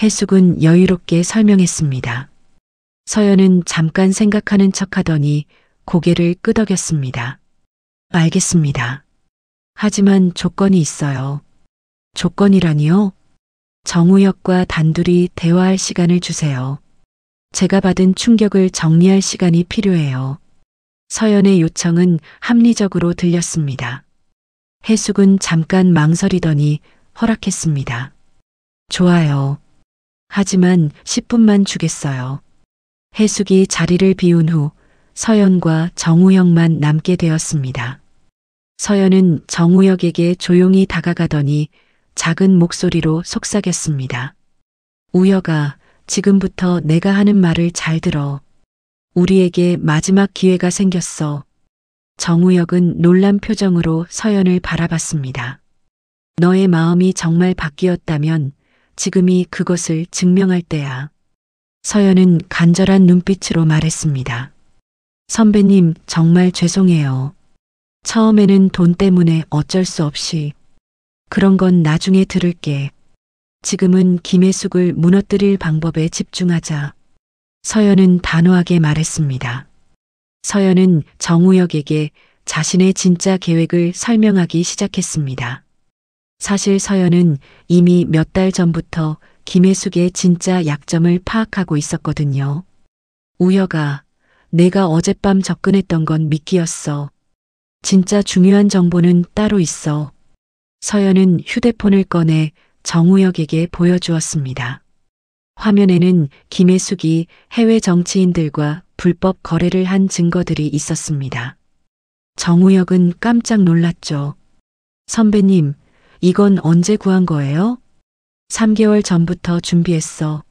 해숙은 여유롭게 설명했습니다. 서연은 잠깐 생각하는 척하더니 고개를 끄덕였습니다. 알겠습니다. 하지만 조건이 있어요. 조건이라니요? 정우혁과 단둘이 대화할 시간을 주세요. 제가 받은 충격을 정리할 시간이 필요해요. 서연의 요청은 합리적으로 들렸습니다. 해숙은 잠깐 망설이더니 허락했습니다. 좋아요. 하지만 10분만 주겠어요. 해숙이 자리를 비운 후 서연과 정우혁만 남게 되었습니다. 서연은 정우혁에게 조용히 다가가더니 작은 목소리로 속삭였습니다. 우혁아, 지금부터 내가 하는 말을 잘 들어. 우리에게 마지막 기회가 생겼어. 정우혁은 놀란 표정으로 서연을 바라봤습니다. 너의 마음이 정말 바뀌었다면 지금이 그것을 증명할 때야. 서연은 간절한 눈빛으로 말했습니다. 선배님, 정말 죄송해요. 처음에는 돈 때문에 어쩔 수 없이. 그런 건 나중에 들을게. 지금은 김혜숙을 무너뜨릴 방법에 집중하자. 서연은 단호하게 말했습니다. 서연은 정우혁에게 자신의 진짜 계획을 설명하기 시작했습니다. 사실 서연은 이미 몇 달 전부터 김혜숙의 진짜 약점을 파악하고 있었거든요. 우혁아, 내가 어젯밤 접근했던 건 미끼였어. 진짜 중요한 정보는 따로 있어. 서연은 휴대폰을 꺼내 정우혁에게 보여주었습니다. 화면에는 김혜숙이 해외 정치인들과 불법 거래를 한 증거들이 있었습니다. 정우혁은 깜짝 놀랐죠. 선배님, 이건 언제 구한 거예요? 3개월 전부터 준비했어.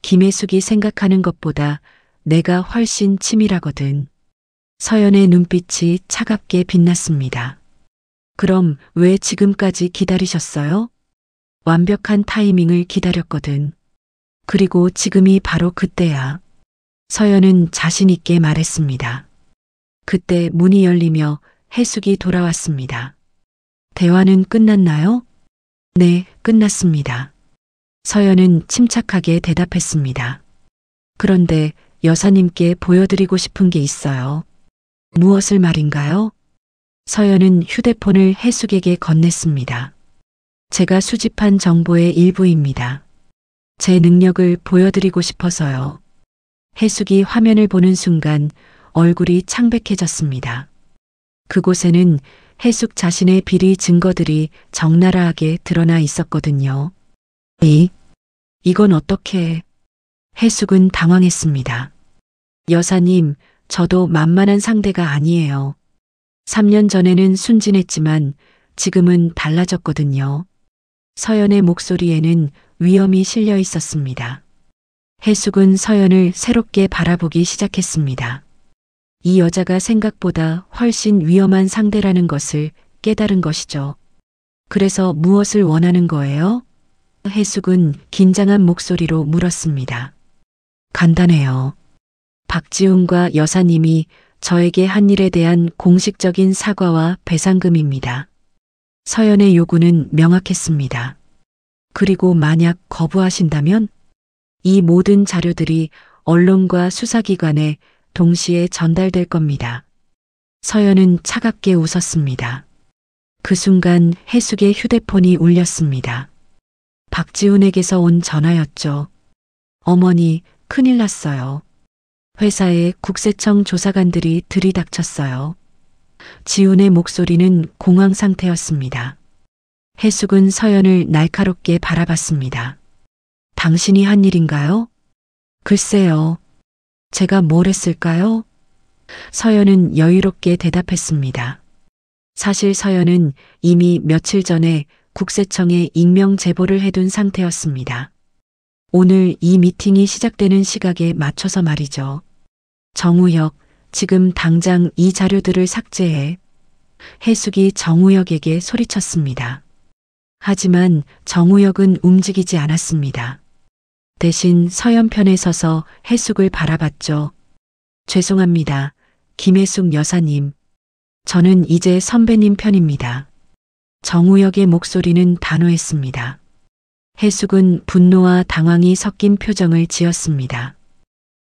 김혜숙이 생각하는 것보다 내가 훨씬 치밀하거든. 서연의 눈빛이 차갑게 빛났습니다. 그럼 왜 지금까지 기다리셨어요? 완벽한 타이밍을 기다렸거든. 그리고 지금이 바로 그때야. 서연은 자신 있게 말했습니다. 그때 문이 열리며 혜숙이 돌아왔습니다. 대화는 끝났나요? 네, 끝났습니다. 서연은 침착하게 대답했습니다. 그런데 여사님께 보여드리고 싶은 게 있어요. 무엇을 말인가요? 서연은 휴대폰을 혜숙에게 건넸습니다. 제가 수집한 정보의 일부입니다. 제 능력을 보여드리고 싶어서요. 혜숙이 화면을 보는 순간 얼굴이 창백해졌습니다. 그곳에는 혜숙 자신의 비리 증거들이 적나라하게 드러나 있었거든요. 이건 어떻게? 혜숙은 당황했습니다. 여사님, 저도 만만한 상대가 아니에요. 3년 전에는 순진했지만 지금은 달라졌거든요. 서연의 목소리에는 위험이 실려 있었습니다. 혜숙은 서연을 새롭게 바라보기 시작했습니다. 이 여자가 생각보다 훨씬 위험한 상대라는 것을 깨달은 것이죠. 그래서 무엇을 원하는 거예요? 혜숙은 긴장한 목소리로 물었습니다. 간단해요. 박지훈과 여사님이 저에게 한 일에 대한 공식적인 사과와 배상금입니다. 서연의 요구는 명확했습니다. 그리고 만약 거부하신다면 이 모든 자료들이 언론과 수사기관에 동시에 전달될 겁니다. 서연은 차갑게 웃었습니다. 그 순간 혜숙의 휴대폰이 울렸습니다. 박지훈에게서 온 전화였죠. 어머니, 큰일 났어요. 회사에 국세청 조사관들이 들이닥쳤어요. 지훈의 목소리는 공황 상태였습니다. 혜숙은 서연을 날카롭게 바라봤습니다. 당신이 한 일인가요? 글쎄요. 제가 뭘 했을까요? 서연은 여유롭게 대답했습니다. 사실 서연은 이미 며칠 전에 국세청에 익명 제보를 해둔 상태였습니다. 오늘 이 미팅이 시작되는 시각에 맞춰서 말이죠. 정우혁, 지금 당장 이 자료들을 삭제해. 혜숙이 정우혁에게 소리쳤습니다. 하지만 정우혁은 움직이지 않았습니다. 대신 서연 편에 서서 혜숙을 바라봤죠. 죄송합니다. 김혜숙 여사님. 저는 이제 선배님 편입니다. 정우혁의 목소리는 단호했습니다. 혜숙은 분노와 당황이 섞인 표정을 지었습니다.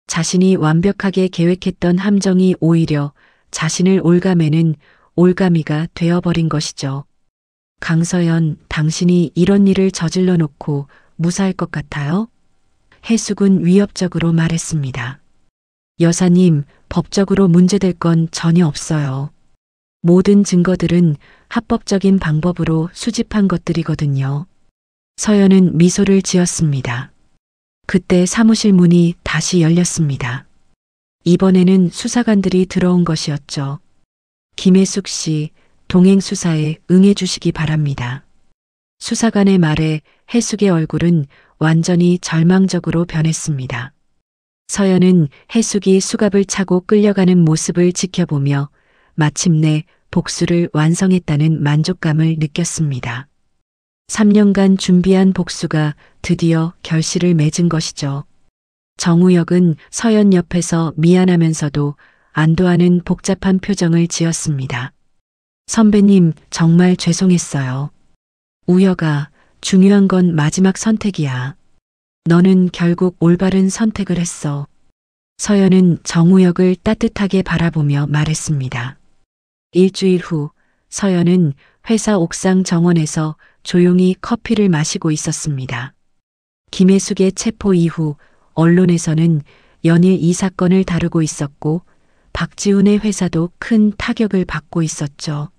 자신이 완벽하게 계획했던 함정이 오히려 자신을 올가매는 올가미가 되어버린 것이죠. 강서연, 당신이 이런 일을 저질러 놓고 무사할 것 같아요? 혜숙은 위협적으로 말했습니다. 여사님, 법적으로 문제될 건 전혀 없어요. 모든 증거들은 합법적인 방법으로 수집한 것들이거든요. 서연은 미소를 지었습니다. 그때 사무실 문이 다시 열렸습니다. 이번에는 수사관들이 들어온 것이었죠. 김혜숙 씨, 동행 수사에 응해 주시기 바랍니다. 수사관의 말에 혜숙의 얼굴은 완전히 절망적으로 변했습니다. 서연은 혜숙이 수갑을 차고 끌려가는 모습을 지켜보며 마침내 복수를 완성했다는 만족감을 느꼈습니다. 3년간 준비한 복수가 드디어 결실을 맺은 것이죠. 정우혁은 서연 옆에서 미안하면서도 안도하는 복잡한 표정을 지었습니다. 선배님, 정말 죄송했어요. 우혁아, 중요한 건 마지막 선택이야. 너는 결국 올바른 선택을 했어. 서연은 정우혁을 따뜻하게 바라보며 말했습니다. 일주일 후, 서연은 회사 옥상 정원에서 조용히 커피를 마시고 있었습니다. 김혜숙의 체포 이후 언론에서는 연일 이 사건을 다루고 있었고 박지훈의 회사도 큰 타격을 받고 있었죠.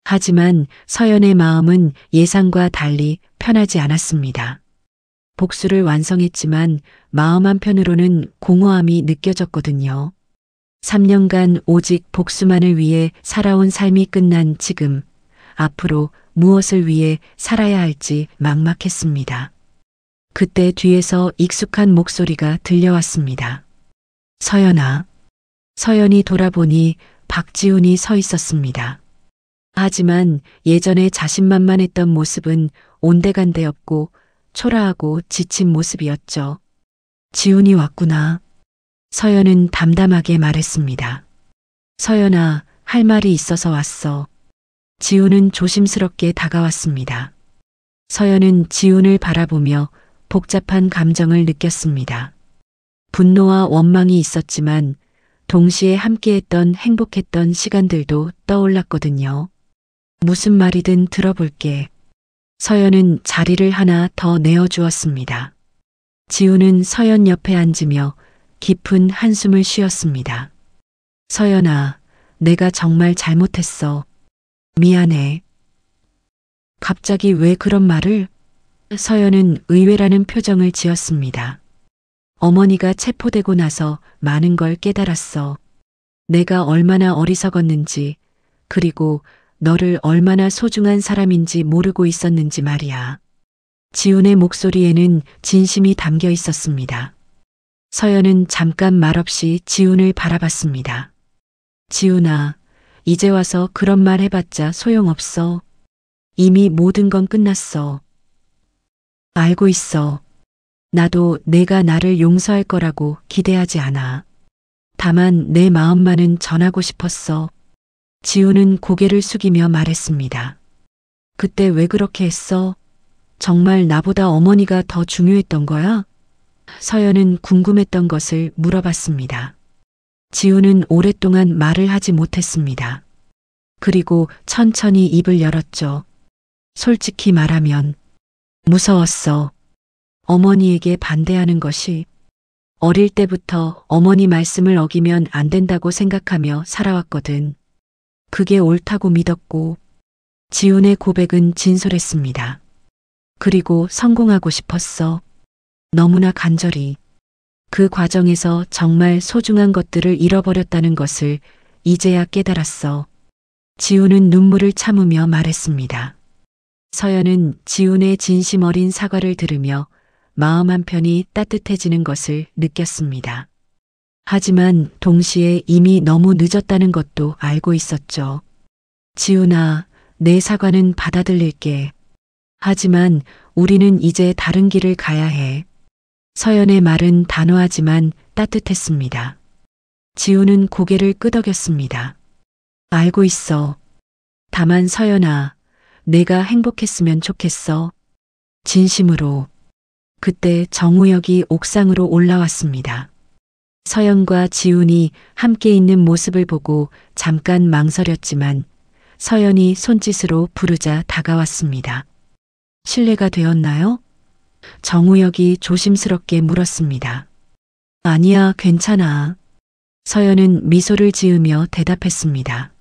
하지만 서연의 마음은 예상과 달리 편하지 않았습니다. 복수를 완성했지만 마음 한편으로는 공허함이 느껴졌거든요. 3년간 오직 복수만을 위해 살아온 삶이 끝난 지금, 앞으로 무엇을 위해 살아야 할지 막막했습니다. 그때 뒤에서 익숙한 목소리가 들려왔습니다. 서연아. 서연이 돌아보니 박지훈이 서 있었습니다. 하지만 예전에 자신만만했던 모습은 온데간데 없고 초라하고 지친 모습이었죠. 지훈이 왔구나. 서연은 담담하게 말했습니다. 서연아, 할 말이 있어서 왔어. 지훈은 조심스럽게 다가왔습니다. 서연은 지훈을 바라보며 복잡한 감정을 느꼈습니다. 분노와 원망이 있었지만 동시에 함께했던 행복했던 시간들도 떠올랐거든요. 무슨 말이든 들어볼게. 서연은 자리를 하나 더 내어주었습니다. 지훈은 서연 옆에 앉으며 깊은 한숨을 쉬었습니다. 서연아, 내가 정말 잘못했어. 미안해. 갑자기 왜 그런 말을? 서연은 의외라는 표정을 지었습니다. 어머니가 체포되고 나서 많은 걸 깨달았어. 내가 얼마나 어리석었는지, 그리고 너를 얼마나 소중한 사람인지 모르고 있었는지 말이야. 지훈의 목소리에는 진심이 담겨 있었습니다. 서연은 잠깐 말없이 지훈을 바라봤습니다. 지훈아, 이제 와서 그런 말 해봤자 소용없어. 이미 모든 건 끝났어. 알고 있어. 나도 내가 나를 용서할 거라고 기대하지 않아. 다만 내 마음만은 전하고 싶었어. 지훈은 고개를 숙이며 말했습니다. 그때 왜 그렇게 했어? 정말 나보다 어머니가 더 중요했던 거야? 서연은 궁금했던 것을 물어봤습니다. 지훈은 오랫동안 말을 하지 못했습니다. 그리고 천천히 입을 열었죠. 솔직히 말하면 무서웠어. 어머니에게 반대하는 것이. 어릴 때부터 어머니 말씀을 어기면 안 된다고 생각하며 살아왔거든. 그게 옳다고 믿었고. 지훈의 고백은 진솔했습니다. 그리고 성공하고 싶었어. 너무나 간절히. 그 과정에서 정말 소중한 것들을 잃어버렸다는 것을 이제야 깨달았어. 지훈은 눈물을 참으며 말했습니다. 서연은 지훈의 진심 어린 사과를 들으며 마음 한편이 따뜻해지는 것을 느꼈습니다. 하지만 동시에 이미 너무 늦었다는 것도 알고 있었죠. 지훈아, 내 사과는 받아들일게. 하지만 우리는 이제 다른 길을 가야 해. 서연의 말은 단호하지만 따뜻했습니다. 지훈은 고개를 끄덕였습니다. 알고 있어. 다만 서연아, 내가 행복했으면 좋겠어. 진심으로. 그때 정우혁이 옥상으로 올라왔습니다. 서연과 지훈이 함께 있는 모습을 보고 잠깐 망설였지만 서연이 손짓으로 부르자 다가왔습니다. 실례가 되었나요? 정우혁이 조심스럽게 물었습니다. 아니야, 괜찮아. 서연은 미소를 지으며 대답했습니다.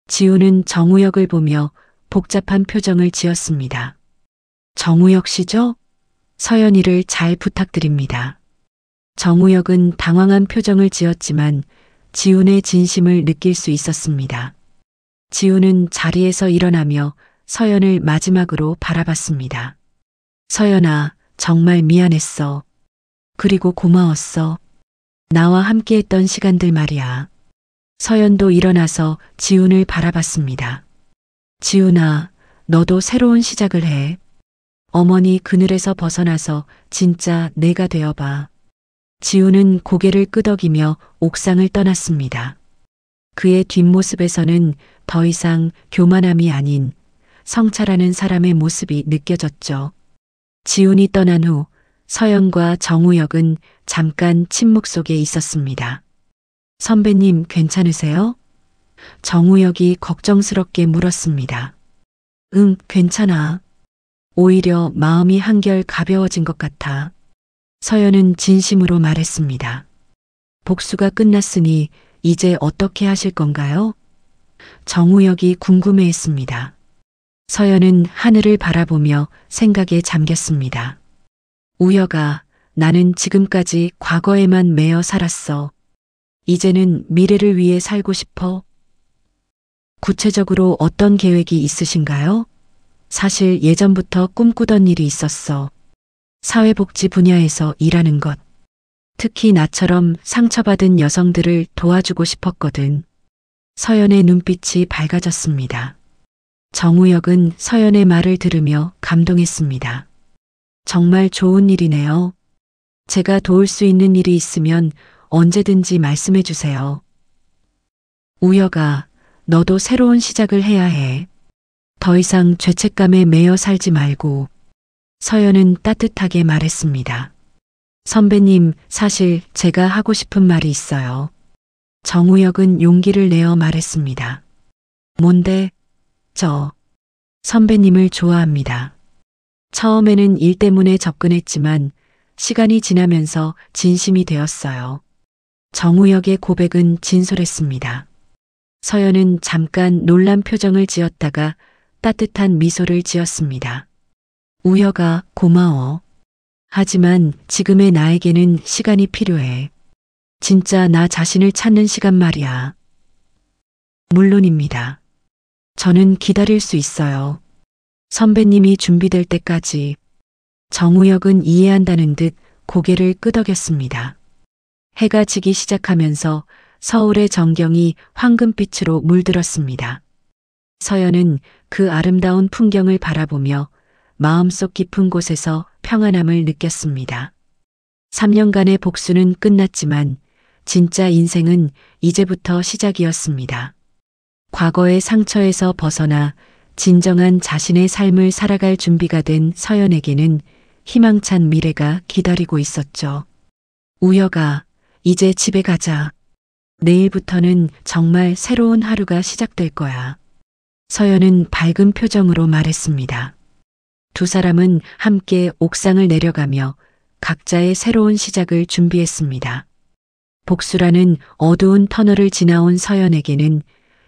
지훈은 정우혁을 보며 복잡한 표정을 지었습니다. 정우혁 씨죠? 서연이를 잘 부탁드립니다. 정우혁은 당황한 표정을 지었지만 지훈의 진심을 느낄 수 있었습니다. 지훈은 자리에서 일어나며 서연을 마지막으로 바라봤습니다. 서연아, 정말 미안했어. 그리고 고마웠어. 나와 함께했던 시간들 말이야. 서연도 일어나서 지훈을 바라봤습니다. 지훈아, 너도 새로운 시작을 해. 어머니 그늘에서 벗어나서 진짜 내가 되어봐. 지훈은 고개를 끄덕이며 옥상을 떠났습니다. 그의 뒷모습에서는 더 이상 교만함이 아닌 성찰하는 사람의 모습이 느껴졌죠. 지훈이 떠난 후 서연과 정우혁은 잠깐 침묵 속에 있었습니다. 선배님 괜찮으세요? 정우혁이 걱정스럽게 물었습니다. 응, 괜찮아. 오히려 마음이 한결 가벼워진 것 같아. 서연은 진심으로 말했습니다. 복수가 끝났으니 이제 어떻게 하실 건가요? 정우혁이 궁금해했습니다. 서연은 하늘을 바라보며 생각에 잠겼습니다. 우혁아, 나는 지금까지 과거에만 매여 살았어. 이제는 미래를 위해 살고 싶어. 구체적으로 어떤 계획이 있으신가요? 사실 예전부터 꿈꾸던 일이 있었어. 사회복지 분야에서 일하는 것. 특히 나처럼 상처받은 여성들을 도와주고 싶었거든. 서연의 눈빛이 밝아졌습니다. 정우혁은 서연의 말을 들으며 감동했습니다. 정말 좋은 일이네요. 제가 도울 수 있는 일이 있으면 언제든지 말씀해 주세요. 우혁아, 너도 새로운 시작을 해야 해. 더 이상 죄책감에 매여 살지 말고. 서연은 따뜻하게 말했습니다. 선배님, 사실 제가 하고 싶은 말이 있어요. 정우혁은 용기를 내어 말했습니다. 뭔데? 저 선배님을 좋아합니다. 처음에는 일 때문에 접근했지만 시간이 지나면서 진심이 되었어요. 정우혁의 고백은 진솔했습니다. 서연은 잠깐 놀란 표정을 지었다가 따뜻한 미소를 지었습니다. 우혁아, 고마워. 하지만 지금의 나에게는 시간이 필요해. 진짜 나 자신을 찾는 시간 말이야. 물론입니다. 저는 기다릴 수 있어요. 선배님이 준비될 때까지. 정우혁은 이해한다는 듯 고개를 끄덕였습니다. 해가 지기 시작하면서 서울의 전경이 황금빛으로 물들었습니다. 서연은 그 아름다운 풍경을 바라보며 마음속 깊은 곳에서 평안함을 느꼈습니다. 3년간의 복수는 끝났지만 진짜 인생은 이제부터 시작이었습니다. 과거의 상처에서 벗어나 진정한 자신의 삶을 살아갈 준비가 된 서연에게는 희망찬 미래가 기다리고 있었죠. 우혁아, 이제 집에 가자. 내일부터는 정말 새로운 하루가 시작될 거야. 서연은 밝은 표정으로 말했습니다. 두 사람은 함께 옥상을 내려가며 각자의 새로운 시작을 준비했습니다. 복수라는 어두운 터널을 지나온 서연에게는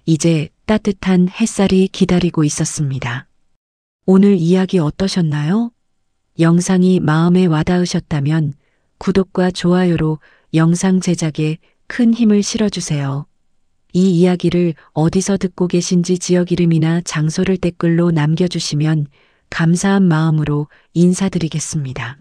이제 따뜻한 햇살이 기다리고 있었습니다. 오늘 이야기 어떠셨나요? 영상이 마음에 와닿으셨다면 구독과 좋아요로 영상 제작에 큰 힘을 실어주세요. 이 이야기를 어디서 듣고 계신지 지역 이름이나 장소를 댓글로 남겨주시면 감사한 마음으로 인사드리겠습니다.